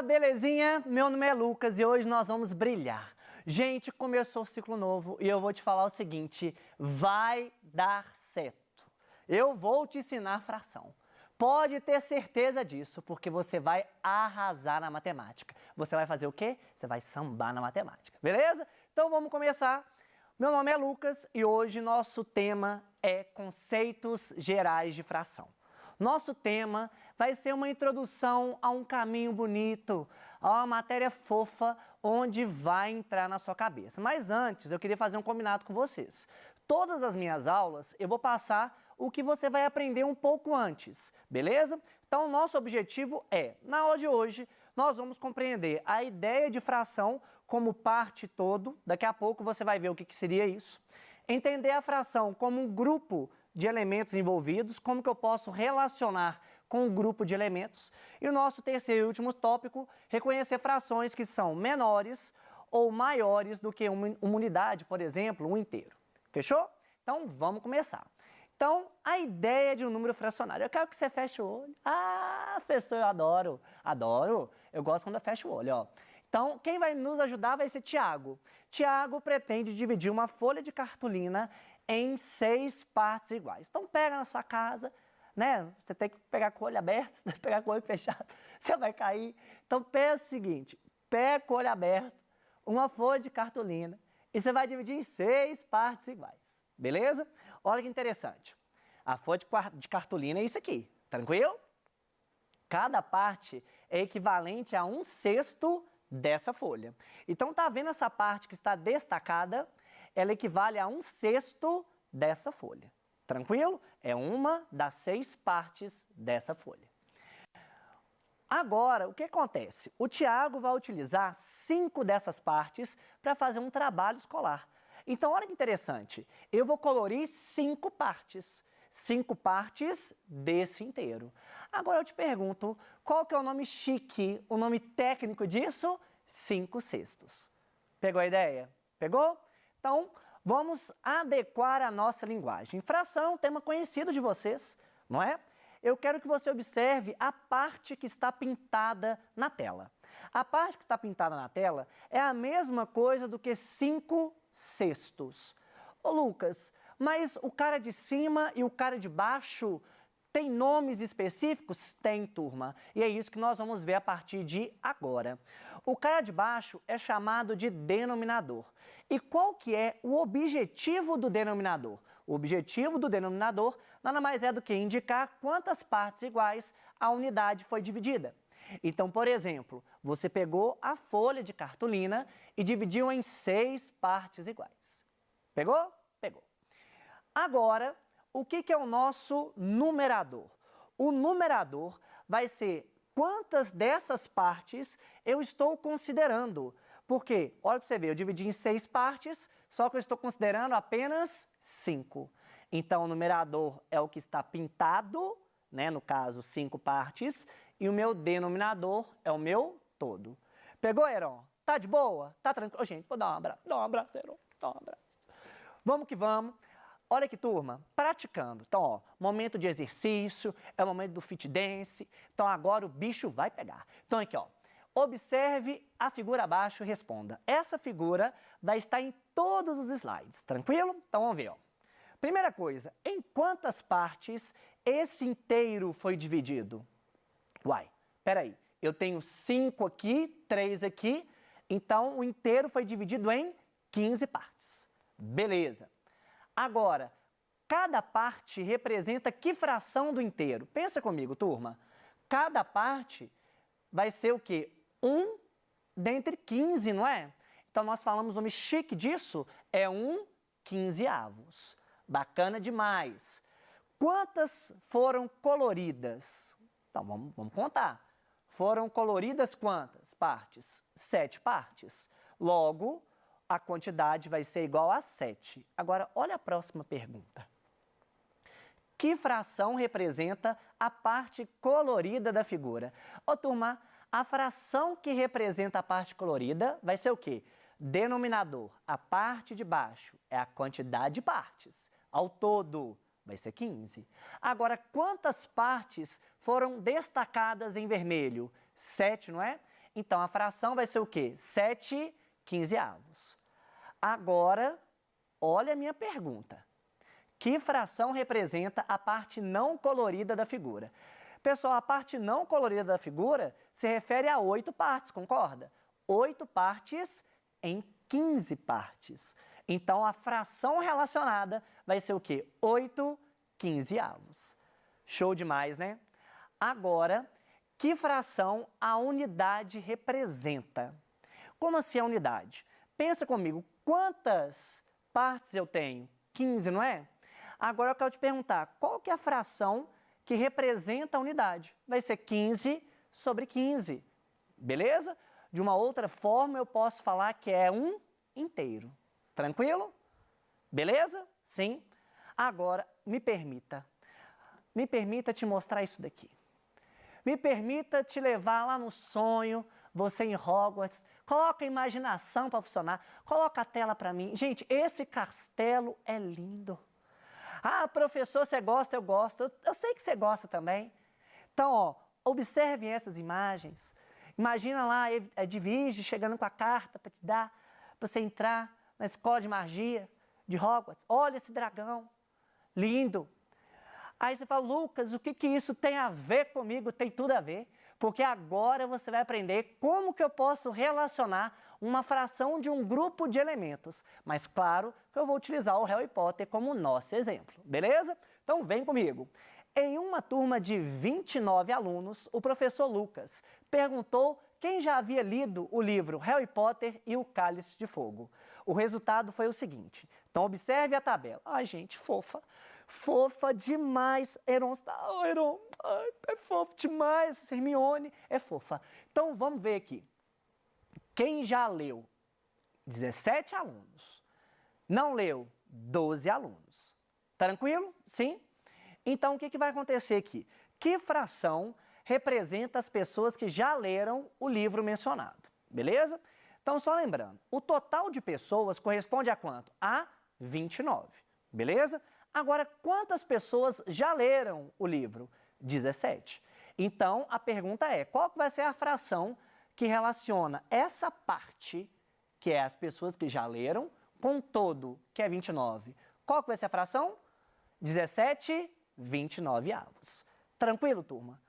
belezinha? Meu nome é Lucas e hoje nós vamos brilhar. Gente, começou o ciclo novo e eu vou te falar o seguinte, vai dar certo. Eu vou te ensinar fração. Pode ter certeza disso, porque você vai arrasar na matemática. Você vai fazer o quê? Você vai sambar na matemática, beleza? Então vamos começar. Meu nome é Lucas e hoje nosso tema é conceitos gerais de fração. Nosso tema vai ser uma introdução a um caminho bonito, a uma matéria fofa, onde vai entrar na sua cabeça. Mas antes, eu queria fazer um combinado com vocês. Todas as minhas aulas, eu vou passar o que você vai aprender um pouco antes, beleza? Então, nosso objetivo é, na aula de hoje, nós vamos compreender a ideia de fração como parte todo, daqui a pouco você vai ver o que seria isso. Entender a fração como um grupo de elementos envolvidos, como que eu posso relacionar com um grupo de elementos. E o nosso terceiro e último tópico, reconhecer frações que são menores ou maiores do que uma unidade, por exemplo, um inteiro. Fechou? Então, vamos começar. Então, a ideia de um número fracionário. Eu quero que você feche o olho. Ah, professor, eu adoro. Adoro. Eu gosto quando eu fecho o olho, ó. Então, quem vai nos ajudar vai ser Tiago. Tiago pretende dividir uma folha de cartolina em 6 partes iguais. Então, pega na sua casa, né? Você tem que pegar com o olho aberto, você tem que pegar com o olho fechado, você vai cair. Então, pensa o seguinte, pega com o olho aberto, uma folha de cartolina, e você vai dividir em 6 partes iguais, beleza? Olha que interessante. A folha de cartolina é isso aqui, tranquilo? Cada parte é equivalente a 1/6 dessa folha. Então, tá vendo essa parte que está destacada? Ela equivale a 1/6 dessa folha. Tranquilo? É uma das 6 partes dessa folha. Agora, o que acontece? O Tiago vai utilizar 5 dessas partes para fazer um trabalho escolar. Então, olha que interessante. Eu vou colorir 5 partes. 5 partes desse inteiro. Agora eu te pergunto, qual que é o nome chique, o nome técnico disso? 5/6. Pegou a ideia? Pegou? Então, vamos adequar a nossa linguagem. Fração é um tema conhecido de vocês, não é? Eu quero que você observe a parte que está pintada na tela. A parte que está pintada na tela é a mesma coisa do que 5/6. Ô Lucas, mas o cara de cima e o cara de baixo tem nomes específicos? Tem, turma. E é isso que nós vamos ver a partir de agora. O cara de baixo é chamado de denominador. E qual que é o objetivo do denominador? O objetivo do denominador nada mais é do que indicar quantas partes iguais a unidade foi dividida. Então, por exemplo, você pegou a folha de cartolina e dividiu em 6 partes iguais. Pegou? Pegou. Agora, o que é o nosso numerador? O numerador vai ser quantas dessas partes eu estou considerando. Porque, olha para você ver, eu dividi em 6 partes, só que eu estou considerando apenas 5. Então, o numerador é o que está pintado, né, no caso, 5 partes, e o meu denominador é o meu todo. Pegou, Heron? Tá de boa? Tá tranquilo? Ô, gente, vou dar um abraço, Heron, dá um abraço. Vamos que vamos. Olha aqui, turma, praticando. Então, ó, momento de exercício, é o momento do fit dance. Então, agora o bicho vai pegar. Então, aqui, ó, observe a figura abaixo e responda. Essa figura vai estar em todos os slides, tranquilo? Então, vamos ver, ó. Primeira coisa, em quantas partes esse inteiro foi dividido? Uai, peraí, eu tenho 5 aqui, 3 aqui, então o inteiro foi dividido em 15 partes. Beleza. Agora, cada parte representa que fração do inteiro? Pensa comigo, turma. Cada parte vai ser o quê? 1 dentre 15, não é? Então, nós falamos o nome chique disso, é 1/15. Bacana demais. Quantas foram coloridas? Então, vamos contar. Foram coloridas quantas partes? 7 partes. Logo, a quantidade vai ser igual a 7. Agora, olha a próxima pergunta. Que fração representa a parte colorida da figura? Ô, turma, a fração que representa a parte colorida vai ser o quê? Denominador, a parte de baixo, é a quantidade de partes. Ao todo, vai ser 15. Agora, quantas partes foram destacadas em vermelho? 7, não é? Então, a fração vai ser o quê? 7/15. Agora, olha a minha pergunta. Que fração representa a parte não colorida da figura? Pessoal, a parte não colorida da figura se refere a 8 partes, concorda? 8 partes em 15 partes. Então, a fração relacionada vai ser o quê? 8/15. Show demais, né? Agora, que fração a unidade representa? Como assim a unidade? Pensa comigo, quantas partes eu tenho? 15, não é? Agora eu quero te perguntar, qual que é a fração que representa a unidade? Vai ser 15/15, beleza? De uma outra forma, eu posso falar que é um inteiro. Tranquilo? Beleza? Sim. Agora, me permita te mostrar isso daqui. Me permita te levar lá no sonho, você em Hogwarts, coloca a imaginação para funcionar, coloca a tela para mim. Gente, esse castelo é lindo. Ah, professor, você gosta? Eu gosto. Eu sei que você gosta também. Então, ó, observem essas imagens. Imagina lá a Edvige chegando com a carta para te dar, para você entrar na escola de magia de Hogwarts. Olha esse dragão, lindo. Aí você fala, Lucas, o que isso tem a ver comigo? Tem tudo a ver, porque agora você vai aprender como que eu posso relacionar uma fração de um grupo de elementos. Mas claro que eu vou utilizar o Harry Potter como nosso exemplo, beleza? Então vem comigo. Em uma turma de 29 alunos, o professor Lucas perguntou quem já havia lido o livro Harry Potter e o Cálice de Fogo. O resultado foi o seguinte. Então observe a tabela. Ai, gente, fofa. Fofa demais. Heron, Heron, é fofo demais. Hermione é fofa. Então vamos ver aqui. Quem já leu? 17 alunos. Não leu? 12 alunos. Tranquilo? Sim? Então, o que vai acontecer aqui? Que fração representa as pessoas que já leram o livro mencionado? Beleza? Então, só lembrando, o total de pessoas corresponde a quanto? A 29. Beleza? Agora, quantas pessoas já leram o livro? 17. Então, a pergunta é, qual vai ser a fração que relaciona essa parte, que é as pessoas que já leram, com todo, que é 29? Qual vai ser a fração? 17/29. Tranquilo, turma?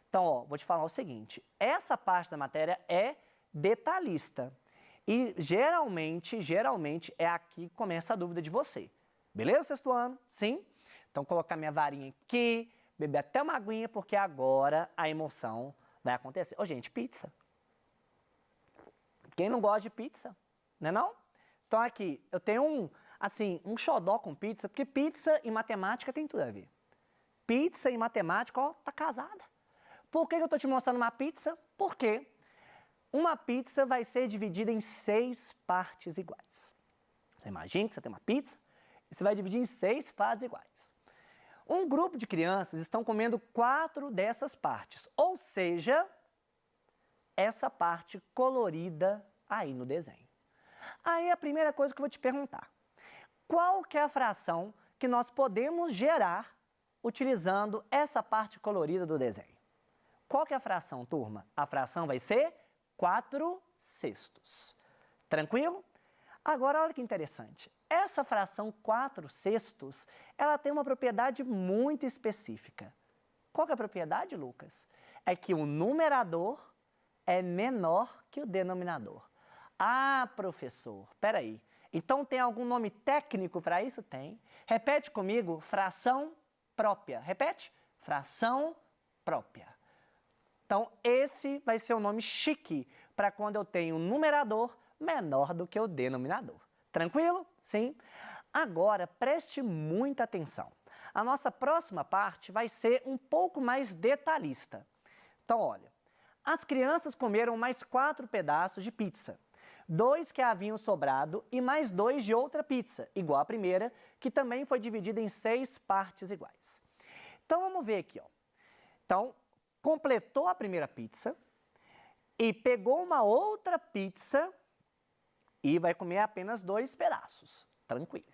Então, ó, vou te falar o seguinte, essa parte da matéria é detalhista e geralmente é aqui que começa a dúvida de você. Beleza, sexto ano? Sim? Então, colocar minha varinha aqui, beber até uma aguinha, porque agora a emoção vai acontecer. Ô, gente, pizza. Quem não gosta de pizza, né não? Então, aqui, eu tenho um xodó com pizza, porque pizza e matemática tem tudo a ver. Pizza e matemática, ó, tá casada. Por que eu tô te mostrando uma pizza? Porque uma pizza vai ser dividida em 6 partes iguais. Você imagina que você tem uma pizza e você vai dividir em 6 partes iguais. Um grupo de crianças estão comendo 4 dessas partes, ou seja, essa parte colorida aí no desenho. Aí a primeira coisa que eu vou te perguntar, qual que é a fração que nós podemos gerar utilizando essa parte colorida do desenho? Qual que é a fração, turma? A fração vai ser 4/6. Tranquilo? Agora, olha que interessante. Essa fração 4/6, ela tem uma propriedade muito específica. Qual que é a propriedade, Lucas? É que o numerador é menor que o denominador. Ah, professor, peraí. Então tem algum nome técnico para isso? Tem. Repete comigo, fração própria. Repete, fração própria. Então esse vai ser o nome chique para quando eu tenho um numerador menor do que o denominador. Tranquilo? Sim? Agora preste muita atenção. A nossa próxima parte vai ser um pouco mais detalhista. Então olha, as crianças comeram mais 4 pedaços de pizza. 2 que haviam sobrado e mais 2 de outra pizza, igual à primeira, que também foi dividida em 6 partes iguais. Então, vamos ver aqui, ó. Então, completou a primeira pizza e pegou uma outra pizza e vai comer apenas 2 pedaços. Tranquilo.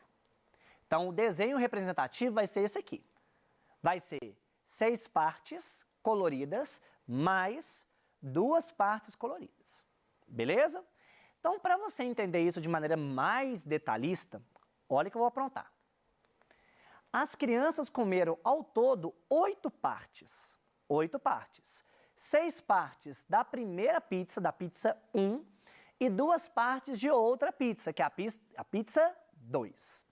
Então, o desenho representativo vai ser esse aqui. Vai ser 6 partes coloridas mais duas partes coloridas. Beleza? Então, para você entender isso de maneira mais detalhista, olha o que eu vou aprontar. As crianças comeram ao todo 8 partes. 8 partes. 6 partes da primeira pizza, da pizza 1, e 2 partes de outra pizza, que é a pizza 2.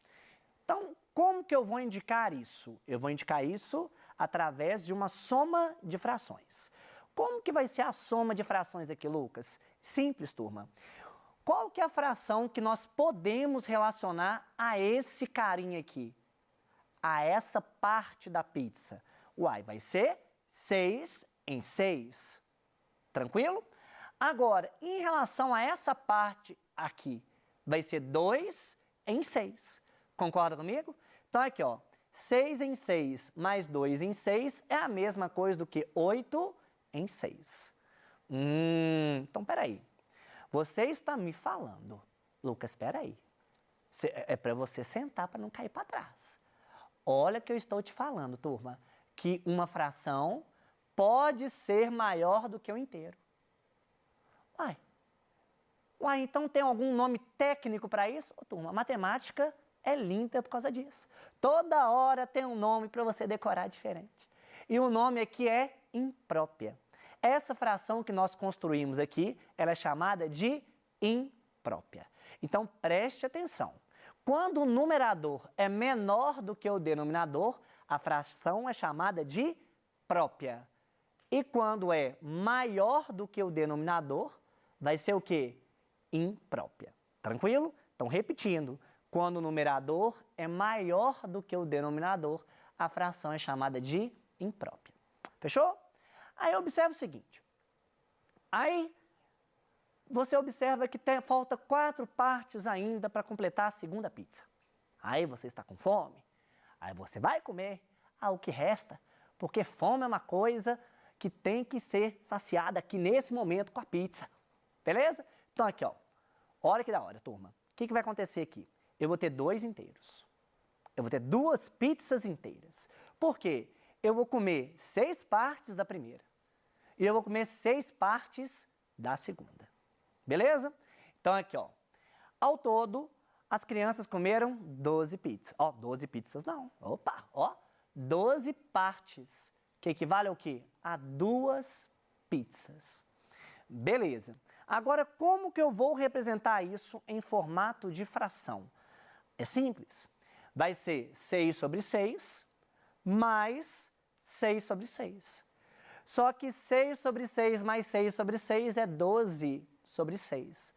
Então, como que eu vou indicar isso? Eu vou indicar isso através de uma soma de frações. Como que vai ser a soma de frações aqui, Lucas? Simples, turma. Qual que é a fração que nós podemos relacionar a esse carinha aqui? A essa parte da pizza? Uai, vai ser 6 em 6. Tranquilo? Agora, em relação a essa parte aqui, vai ser 2 em 6. Concorda comigo? Então, aqui, ó, 6 em 6 mais 2 em 6 é a mesma coisa do que 8 em 6. Então, peraí. Você está me falando, Lucas, peraí. É para você sentar para não cair para trás. Olha que eu estou te falando, turma, que uma fração pode ser maior do que o inteiro. Uai, então tem algum nome técnico para isso? Ô, turma, a matemática é linda por causa disso. Toda hora tem um nome para você decorar diferente. E o nome aqui é imprópria. Essa fração que nós construímos aqui, ela é chamada de imprópria. Então, preste atenção. Quando o numerador é menor do que o denominador, a fração é chamada de própria. E quando é maior do que o denominador, vai ser o quê? Imprópria. Tranquilo? Então, repetindo, quando o numerador é maior do que o denominador, a fração é chamada de imprópria. Fechou? Aí observa o seguinte. Aí você observa que falta 4 partes ainda para completar a segunda pizza. Aí você está com fome. Aí você vai comer o que resta, porque fome é uma coisa que tem que ser saciada aqui nesse momento com a pizza. Beleza? Então aqui, ó. Olha que da hora, turma. O que vai acontecer aqui? Eu vou ter 2 inteiros. Eu vou ter 2 pizzas inteiras. Por quê? Eu vou comer 6 partes da primeira. E eu vou comer 6 partes da segunda. Beleza? Então aqui, ó. Ao todo, as crianças comeram 12 pizzas. Ó, 12 pizzas não. Opa, ó. 12 partes. Que equivale ao quê? A 2 pizzas. Beleza. Agora, como que eu vou representar isso em formato de fração? É simples. Vai ser 6 sobre 6 mais 6 sobre 6. Só que 6 sobre 6 mais 6 sobre 6 é 12 sobre 6.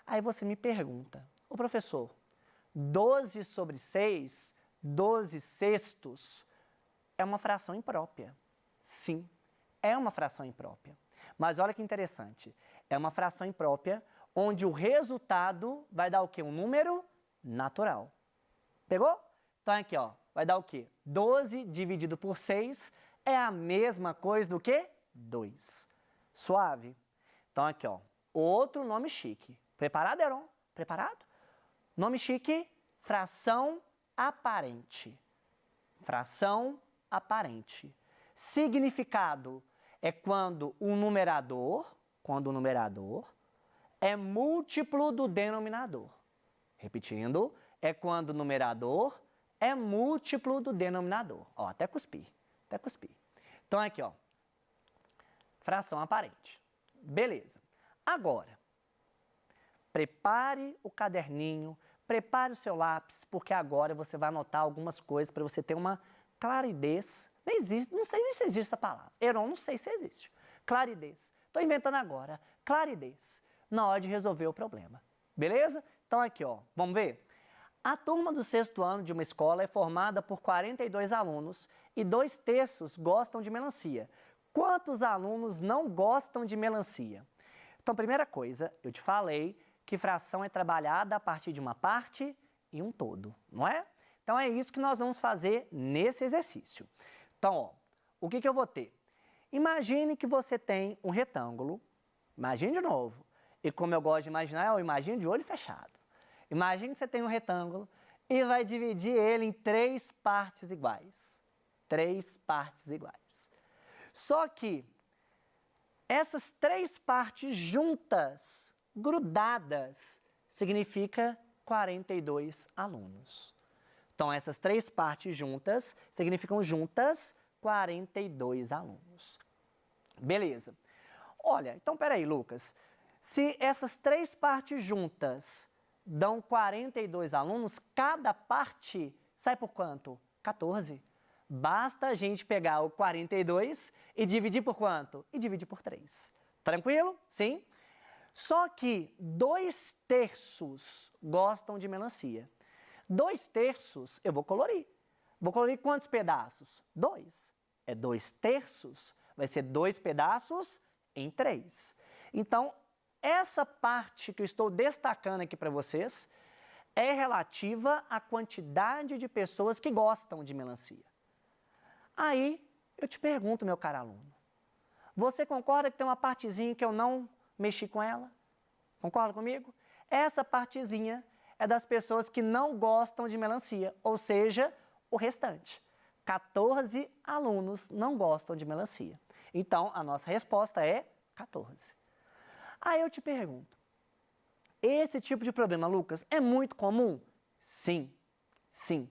Aí você me pergunta, ô professor, 12 sobre 6, 12 sextos, é uma fração imprópria. Sim, é uma fração imprópria. Mas olha que interessante, é uma fração imprópria onde o resultado vai dar o quê? Um número natural. Pegou? Então aqui, ó, vai dar o quê? 12 dividido por 6 é a mesma coisa do que 2. Suave? Então aqui, ó, outro nome chique. Preparado, Heron? Preparado? Nome chique, fração aparente. Fração aparente. Significado é quando o numerador é múltiplo do denominador. Repetindo, é quando o numerador é múltiplo do denominador. Ó, até cuspir. Então, aqui, ó, fração aparente. Beleza. Agora, prepare o caderninho, prepare o seu lápis, porque agora você vai anotar algumas coisas para você ter uma claridez. Não existe, não sei nem se existe essa palavra. Heron, não sei se existe. Claridez. Estou inventando agora. Claridez. Na hora de resolver o problema. Beleza? Então, aqui, ó, vamos ver? A turma do 6º ano de uma escola é formada por 42 alunos e 2/3 gostam de melancia. Quantos alunos não gostam de melancia? Então, primeira coisa, eu te falei que fração é trabalhada a partir de uma parte e um todo, não é? Então, é isso que nós vamos fazer nesse exercício. Então, ó, o que eu vou ter? Imagine que você tem um retângulo, imagine de novo, e como eu gosto de imaginar, eu imagino de olho fechado. Imagine que você tem um retângulo e vai dividir ele em 3 partes iguais. 3 partes iguais. Só que Essas três partes juntas, grudadas, significa 42 alunos. Então, essas três partes juntas significam juntas 42 alunos. Beleza. Olha, então peraí, Lucas. Se essas três partes juntas dão 42 alunos, cada parte sai por quanto? 14. Basta a gente pegar o 42 e dividir por quanto? E dividir por 3. Tranquilo? Sim? Só que 2/3 gostam de melancia. 2/3 eu vou colorir. Vou colorir quantos pedaços? 2. É 2/3, vai ser 2 pedaços em 3. Então, essa parte que eu estou destacando aqui para vocês é relativa à quantidade de pessoas que gostam de melancia. Aí, eu te pergunto, meu caro aluno, você concorda que tem uma partezinha que eu não mexi com ela? Concorda comigo? Essa partezinha é das pessoas que não gostam de melancia, ou seja, o restante. 14 alunos não gostam de melancia. Então, a nossa resposta é 14. Aí eu te pergunto, esse tipo de problema, Lucas, é muito comum? Sim, sim.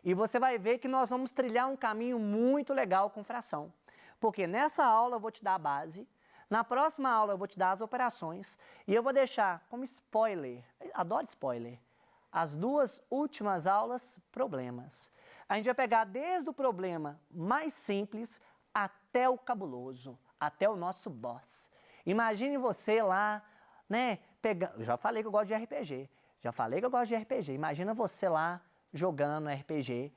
E você vai ver que nós vamos trilhar um caminho muito legal com fração. Porque nessa aula eu vou te dar a base, na próxima aula eu vou te dar as operações e eu vou deixar como spoiler, adoro spoiler, as duas últimas aulas, problemas. A gente vai pegar desde o problema mais simples até o cabuloso, até o nosso boss. Imagine você lá, né, pegando, já falei que eu gosto de RPG, imagina você lá jogando RPG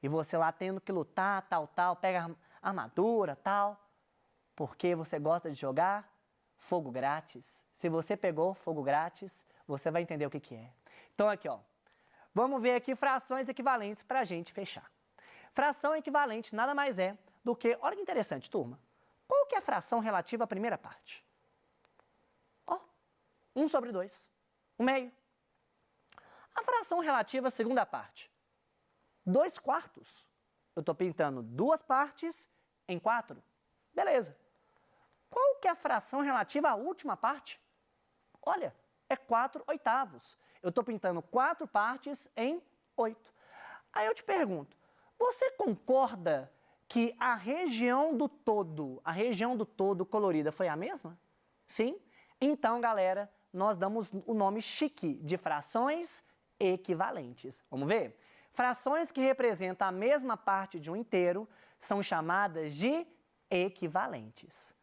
e você lá tendo que lutar, tal, pega armadura, tal, porque você gosta de jogar fogo grátis. Se você pegou fogo grátis, você vai entender o que é. Então aqui, ó, vamos ver aqui frações equivalentes para a gente fechar. Fração equivalente nada mais é do que, olha que interessante, turma, qual que é a fração relativa à primeira parte? Ó, 1/2, 1/2. A fração relativa à segunda parte, 2/4. Eu estou pintando duas partes em 4. Beleza. Qual que é a fração relativa à última parte? Olha, é 4/8. Eu estou pintando 4 partes em 8. Aí eu te pergunto, você concorda que a região do todo colorida foi a mesma? Sim? Então, galera, nós damos o nome chique de frações equivalentes. Vamos ver? Frações que representam a mesma parte de um inteiro são chamadas de equivalentes.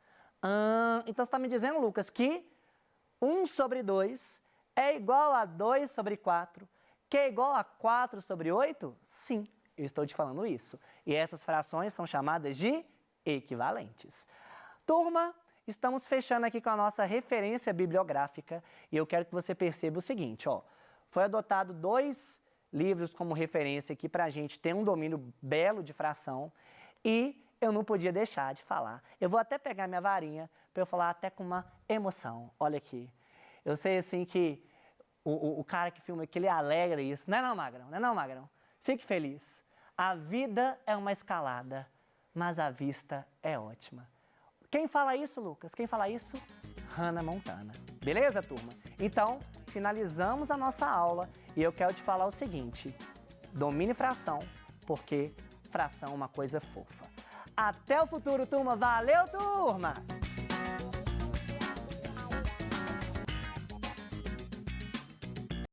Então você está me dizendo, Lucas, que 1/2 é igual a 2/4, que é igual a 4/8? Sim, eu estou te falando isso. E essas frações são chamadas de equivalentes. Turma, estamos fechando aqui com a nossa referência bibliográfica e eu quero que você perceba o seguinte, ó. Foi adotado 2 livros como referência aqui para a gente ter um domínio belo de fração e eu não podia deixar de falar. Eu vou até pegar minha varinha para eu falar até com uma emoção. Olha aqui. Eu sei assim que o cara que filma aqui, ele alegra isso. Não é não, Magrão? Não é não, Magrão? Fique feliz. A vida é uma escalada, mas a vista é ótima. Quem fala isso, Lucas? Quem fala isso? Hannah Montana. Beleza, turma? Então, finalizamos a nossa aula e eu quero te falar o seguinte. Domine fração, porque fração é uma coisa fofa. Até o futuro, turma. Valeu, turma!